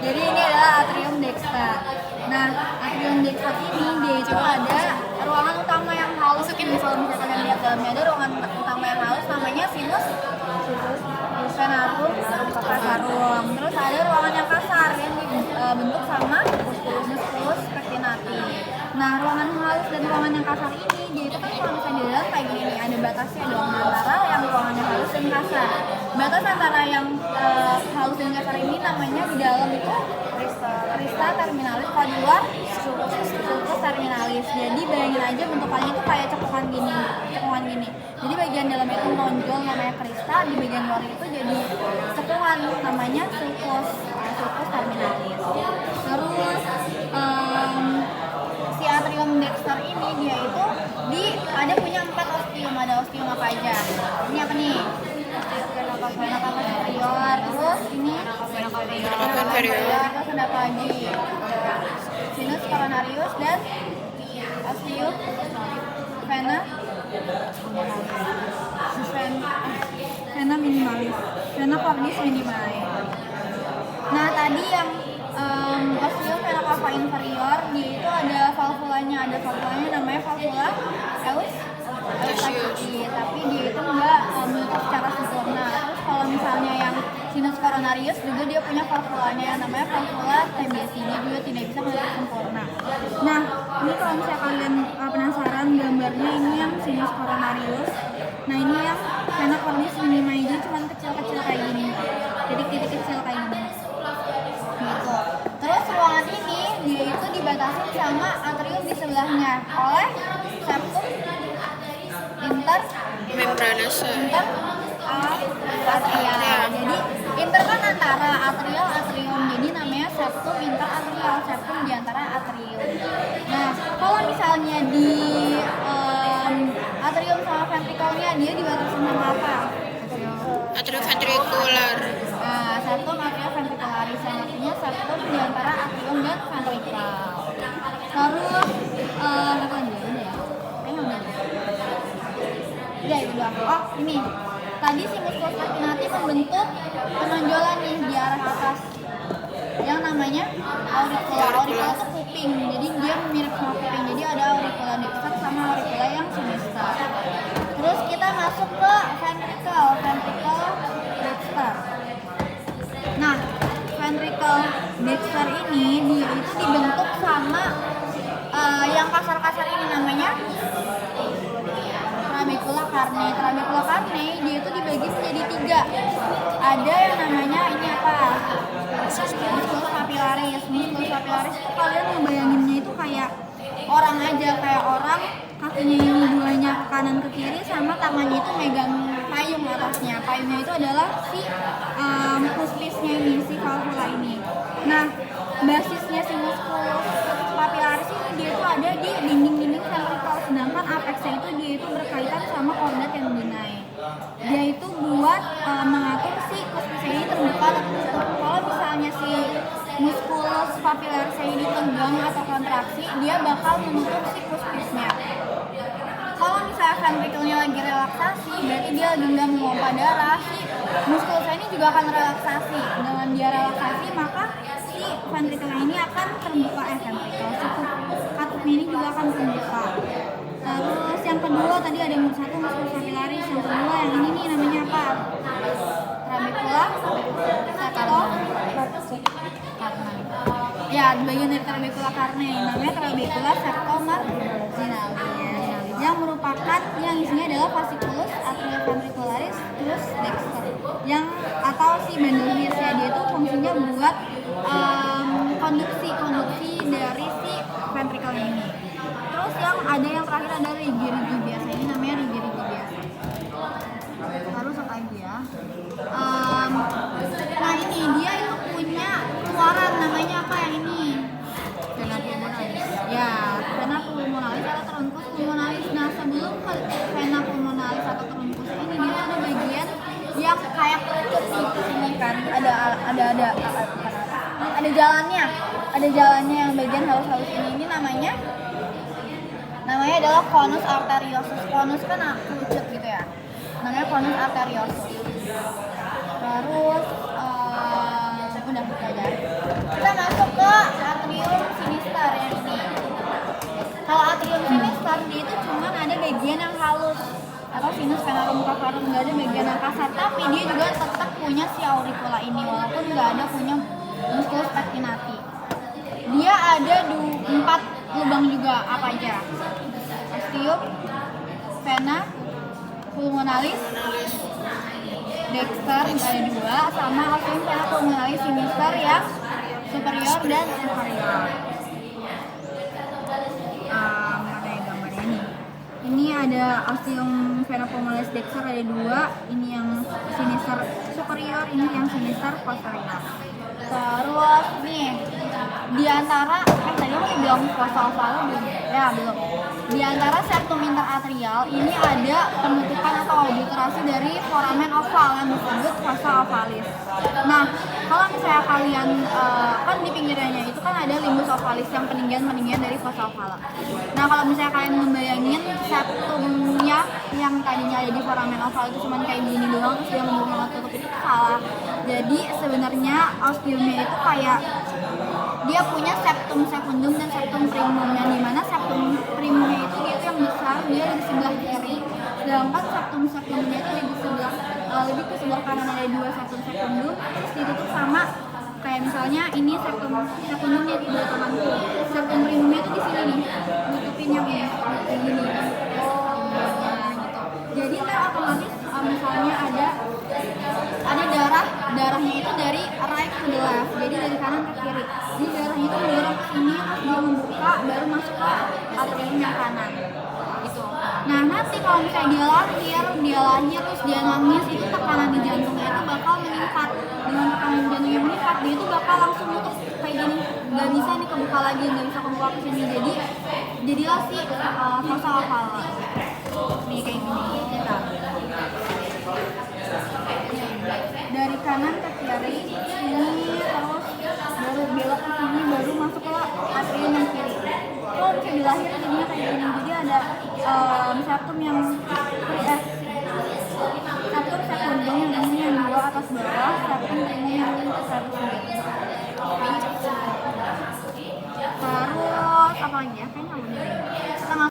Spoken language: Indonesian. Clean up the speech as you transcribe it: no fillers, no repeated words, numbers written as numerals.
Jadi ini adalah atrium Dexter. Nah, atrium Dexter ini dia itu ada ruangan utama yang halus. Kalau misalkan kalian lihat dalamnya ada ruangan utama yang halus namanya sinus venarum casarum. Terus ada ruangan yang kasar yang dibentuk sama musculus spectinati. Nah, ruangan halus dan ruangan yang kasar ini dia itu kan kalau misalnya di dalam kayak gini nih, ada batasnya dong antara yang ruangannya halus dan kasar. Batas antara yang halus dan kasar ini namanya di dalam itu crista terminalis, kalau di luar sulcus terminalis. Jadi bayangin aja bentukannya itu kayak cekungan gini. Jadi bagian dalam itu menonjol namanya crista, di bagian luar itu jadi cekungan namanya sulcus terminalis. Terus si atrium Dexter ini dia itu ada punya 4 ostium. Ada ostium apa aja? Ini apa nih? Vena cava superior. Terus ini vena cava inferior. Terus ada apa lagi? Sinus coronarius dan ostium vena minimalis. Vena cordis minimalis. Nah, tadi yang ostium vena cava inferior dia itu ada valvulanya namanya valvula Eustachyus, tapi dia itu enggak menutup secara sempurna. Terus kalau misalnya yang sinus coronarius juga dia punya valvulanya yang namanya valvula TBC, dia juga tidak bisa menutup sempurna. Nah, ini kalau misalnya kalian penasaran gambarnya, ini yang sinus coronarius. Nah, ini yang vena cordis minimae, dia cuma kecil-kecil kayak gini, titik-titik kecil kayak gini gitu. Terus ruangan ini dia itu dibatasi sama atrium di sebelahnya oleh septum membranasa. Atrial. Jadi inter kan antara atrium. Jadi namanya septum interatrial, septum di antara atrium. Nah, kalau misalnya di atrium sama ventrikelnya dia dibatasi sama apa? Atrioventrikular. Nah, septum atrioventricularis yang artinya septum di antara atrium dan ventrikel. Terus apa lagi ya? Kayaknya udah. Ya itu doang. Oh, ini. Tadi si musculus spectinati membentuk penonjolan nih di arah atas yang namanya auricula. Auricula itu kuping, jadi dia mirip sama kuping. Jadi ada auricula dexter sama auricula yang sinister. Terus kita masuk ke ventricle dexter. Nah, ventricle dexter ini dia itu dibentuk sama yang kasar-kasar ini namanya trabecula carne. Trabecula carne dia itu dibagi menjadi 3. Ada yang namanya ini apa? Musculus papillaris. Musculus papillaris itu kalian ngebayanginnya itu kayak orang aja, kayak orang kakinya ini duanya ke kanan ke kiri sama tangannya itu megang payung atasnya. Payungnya itu adalah si puspisnya ini, si valvula ini. Nah, basisnya si musculus papillaris ini dia itu ada di dinding-dinding ventrikel, sedangkan apexnya itu dia itu berkaitan sama chorda tendinae. Dia itu buat mengatur si puspisnya ini terbuka atau tertutup. Kalau misalnya si musculus papillaris ini tegang atau kontraksi, dia bakal menutup si puspisnya. Kalau misalnya ventrikelnya lagi relaksasi, berarti dia lagi nggak memompa darah, si musculus ini juga akan relaksasi. Dengan dia relaksasi, maka si ventrikelnya ini akan terbuka, ventrikel, si katupnya ini juga akan terbuka. Terus yang kedua tadi ada yang satu musculus papillaris, yang kedua yang ini nih namanya apa? Trabecula carne. Ya, bagian dari trabecula carne namanya trabecula septomarginalis, yang merupakan yang isinya adalah fasciculus atrioventricularis terus dexter, yang atau si Bandelhirsch ya, dia itu fungsinya buat konduksi dari si ventrikelnya ini. Terus yang ada yang terakhir ada rigi biasa, ini namanya rigi biasa. Terus apa lagi ya? Nah ini dia itu punya keluaran namanya apa yang ini? Vena pulmonalis. Ya, vena pulmonalis atau trunkus pulmonalis. Nah, sebelum vena pulmonalis atau trunkus ini dia ada bagian yang kayak kerucut nih di sini kan. Ada jalannya yang bagian halus-halus ini namanya adalah conus arteriosus. Conus kan kerucut gitu ya. Namanya conus arteriosus. Terus udah gitu aja. Kita masuk ke atrium sinister yang ini. Kalau atrium sinister dia itu cuma ada bagian yang halus atau sinus venorum cavarum, nggak ada bagian yang kasar, tapi dia juga tetap punya si auricula ini walaupun nggak ada punya musculus pectinati. Dia ada 4 lubang juga, apa aja? Ostium, vena, pulmonalis, dexter ada 2, sama ostium vena pulmonalis sinister yang superior dan inferior. Mana yang gambarnya nih? Ini ada ostium vena pulmonalis dexter ada 2, ini yang sinister superior, ini yang sinister posterior. Terus nih di antara tadi aku bilang fossa ovala belum? Ya belum. Di antara septum interatrial ini ada penutupan atau obliterasi dari foramen oval yang disebut fossa ovalis. Nah, kalau misalnya kalian kan di pinggirnya itu kan ada limbus ovalis yang peninggian dari fossa ovala. Nah, kalau misalnya kalian membayangin septumnya yang tadinya ada di foramen oval itu cuma kayak gini doang terus dia membuka tutup, itu salah. Jadi sebenarnya ostiumnya itu kayak dia punya septum secundum dan septum primumnya, di mana septum primumnya itu dia yang besar, dia di sebelah kiri, sedangkan septum secundumnya itu di sebelah lebih ke sebelah kanan, ada 2 septum secundum terus ditutup sama kayak misalnya ini septum secundumnya di sebelah kananku, septum primumnya itu di sini nih, nutupin yang ini gitu. Jadi ntar otomatis misalnya ada darahnya itu dari right to the left, jadi dari kanan ke kiri. Jadi darahnya itu mendorong ke sini, terus dia membuka, baru masuk ke atrium yang kanan. Gitu. Nah nanti kalau misalnya dia lahir terus dia nangis, itu tekanan di jantungnya itu bakal meningkat. Dengan tekanan di jantungnya meningkat, dia itu bakal langsung nutup kayak gini, nggak bisa nih kebuka lagi, nggak bisa kebuka ke sini. Jadilah si fossa ovala. Nih kayak gini. Kita dari kanan ke kiri ini, terus baru belok ke sini, baru masuk ke atrium yang kiri. Kalau bisa dilahir jadinya kayak gini, jadi ada septum yang